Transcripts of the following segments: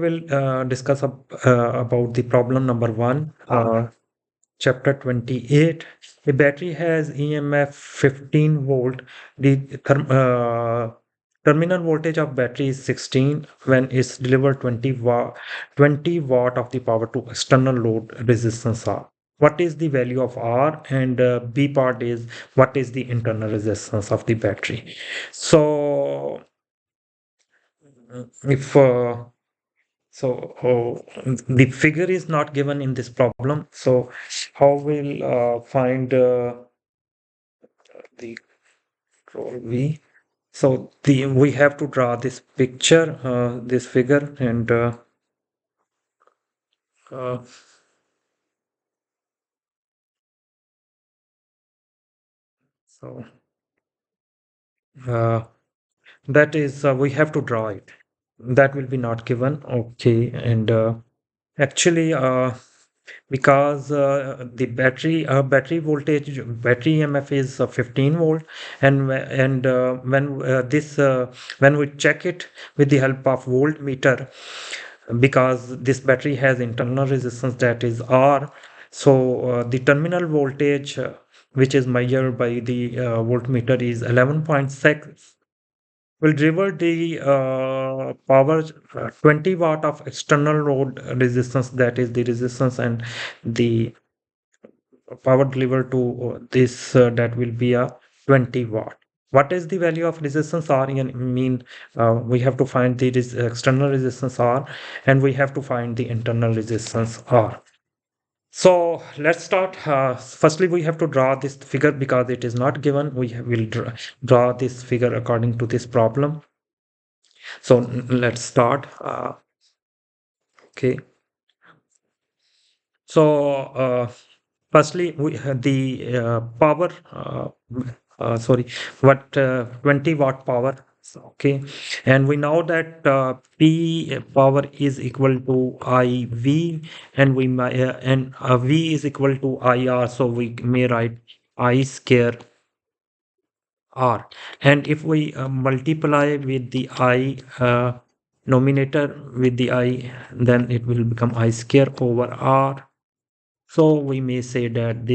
we will discuss about the problem number 1, chapter 28. A battery has EMF 15 volt. The terminal voltage of battery is 16 when it's delivered 20 watt of the power to external load resistance R. What is the value of R? And B part is what is the internal resistance of the battery. So if the figure is not given in this problem, so how we'll find the control V? So we have to draw this picture, this figure, and uh, so uh, that is we have to draw it. That will be not given. Okay, and actually, because the battery voltage, battery EMF is 15 volt, and when we check it with the help of voltmeter, because this battery has internal resistance that is R, so the terminal voltage which is measured by the voltmeter is 11.6, will deliver the power 20 watt of external load resistance, that is the resistance, and the power delivered to this that will be a 20 watt. What is the value of resistance R? Mean we have to find the external resistance R, and we have to find the internal resistance R. So let's start. Firstly, we have to draw this figure because it is not given. We will draw this figure according to this problem. So let's start. Okay. So firstly, we have the power. Sorry, what 20 watt power. So, okay, and we know that P power is equal to IV, and V is equal to IR. So we may write I square R. And if we multiply with the I nominator with the I, then it will become I square over R. So we may say that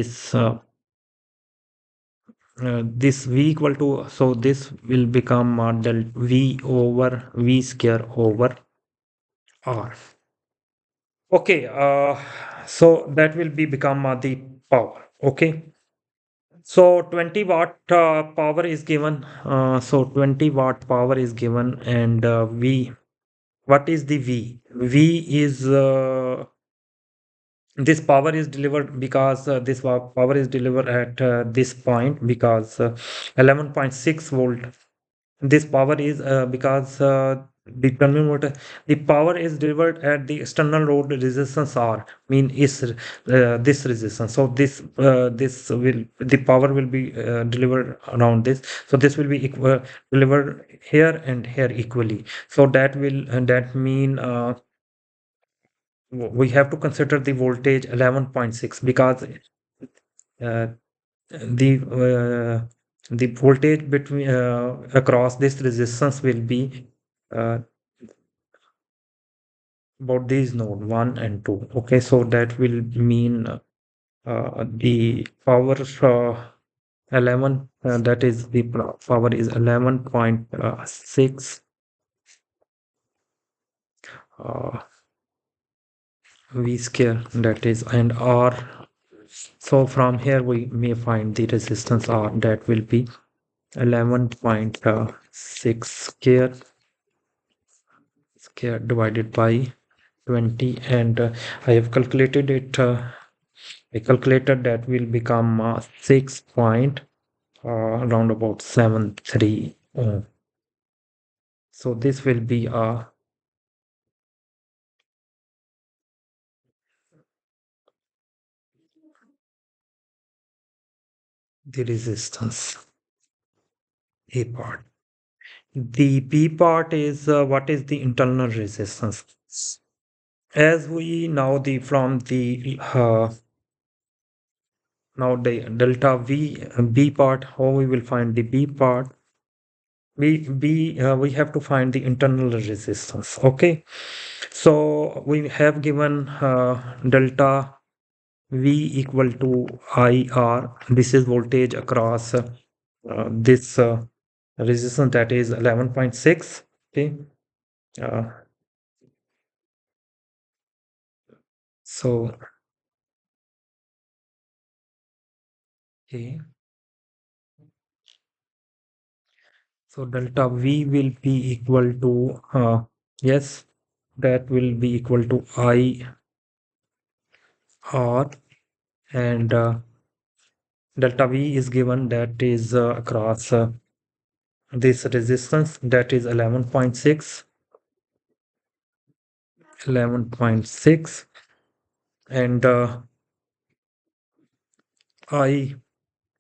this V equal to, so this will become del V over V square over R. Okay, so that will be become the power. Okay. So 20 watt power is given. So 20 watt power is given, and V. What is the V? V is this power is delivered because this power is delivered at this point because 11.6 volt. This power is because the terminal voltage, the power is delivered at the external load resistance R, mean is this resistance. So this will, the power will be delivered around this. So this will be delivered here and here equally. So that will that mean we have to consider the voltage 11.6 because uh, the voltage between across this resistance will be uh, about these node 1 and 2. Okay, so that will mean the power 11, that is the power is 11.6 V square, that is, and R. So from here we may find the resistance R, that will be 11.6 square divided by 20, and I have calculated it. I calculated that will become 6 point around about 73. So this will be the resistance A part. The B part is what is the internal resistance. As we know the from the now the delta V B part, how we will find the B part. we have to find the internal resistance. Okay, so we have given delta V equal to IR. This is voltage across this resistance, that is 11.6. Okay, uh, so okay, so delta V will be equal to yes, that will be equal to IR, and delta V is given, that is across this resistance, that is 11.6, and I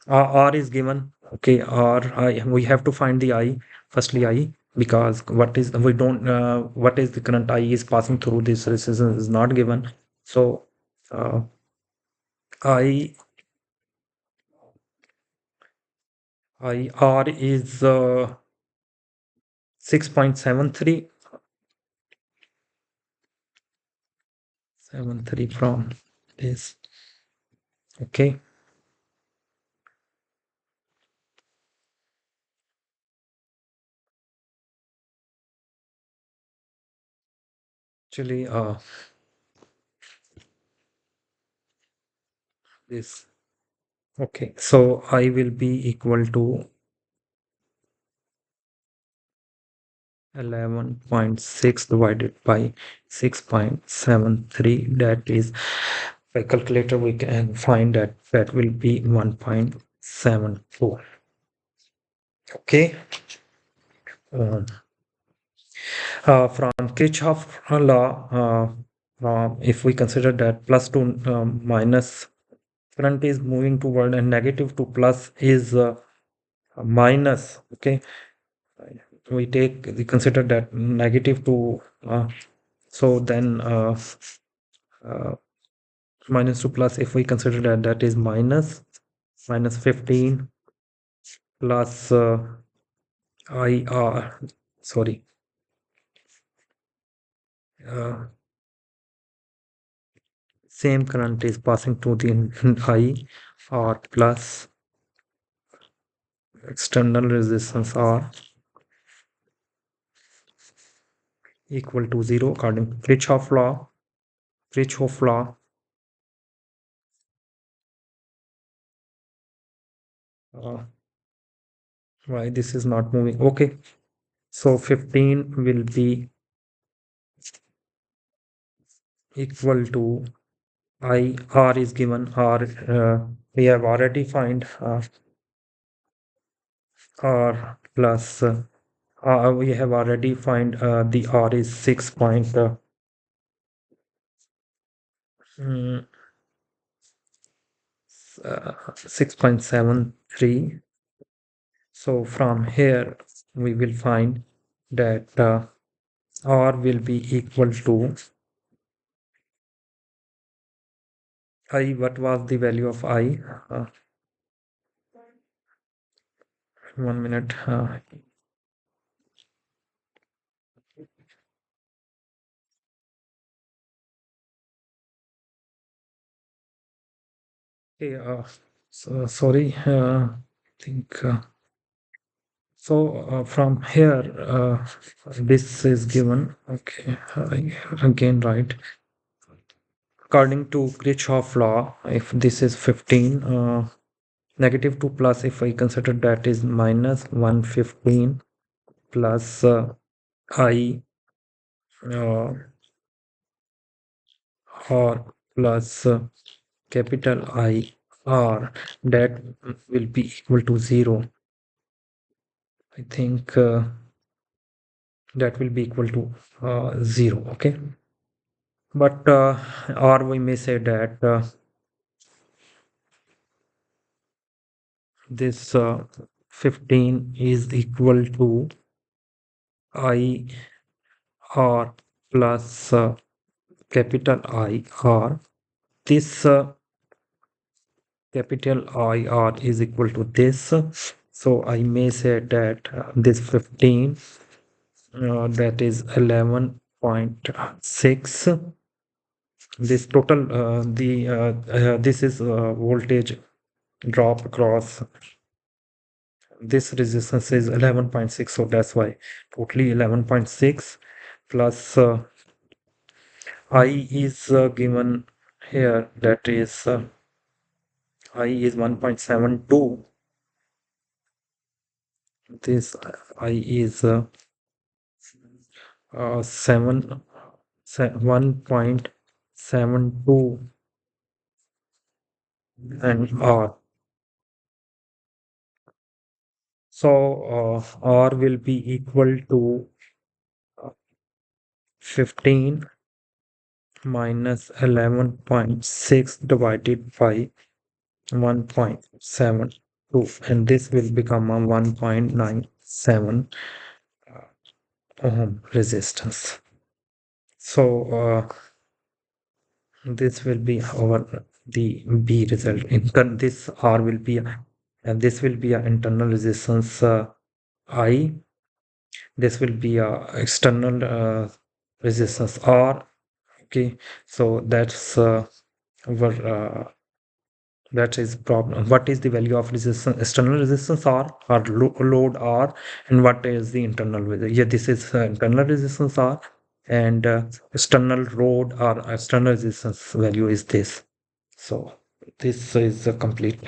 R is given. Okay, R I, we have to find the I, firstly I, because what is, we don't what is the current I is passing through this resistance is not given. So uh, I R is 6.73 from this. Okay, actually this. Okay, so I will be equal to 11.6 divided by 6.73. That is, by calculator we can find that that will be 1.74. Okay. Uh, from Kirchhoff law, from, if we consider that plus to minus, current is moving toward, and negative to plus is minus. Okay, we consider that negative to so then uh, minus to plus, if we consider that, that is minus 15 plus IR, sorry, uh, same current is passing to the IR plus external resistance R equal to 0 according to Kirchhoff law. Kirchhoff law. Uh, why this is not moving? Okay, so 15 will be equal to I, R is given, R we have already find R plus we have already find the R is 6.73. So from here we will find that R will be equal to I. What was the value of I? 1 minute. Okay, so sorry, I think so. From here, this is given. Okay, again, right. According to Kirchhoff law, if this is 15, negative 2 plus, if I consider that is minus 115 plus I uh, or plus capital I R, that will be equal to 0. I think that will be equal to 0. Okay, but or we may say that this 15 is equal to I R plus capital I R. This capital I R is equal to this. So I may say that this 15 that is 11.6. This total the this is voltage drop across this resistance is 11.6, so that's why totally 11.6 plus I is given here, that is I is 1.72. This I is 1.72 and R. So R will be equal to 15 minus 11.6 divided by 1.72, and this will become a 1.97 ohm resistance. So this will be our the B result. This R will be and this will be an internal resistance I. This will be a external resistance R. Okay, so that's our that is problem. What is the value of resistance? External resistance R or load R, and what is the internal resistance? Yeah, this is internal resistance R, and external load or external resistance value is this. So this is a complete.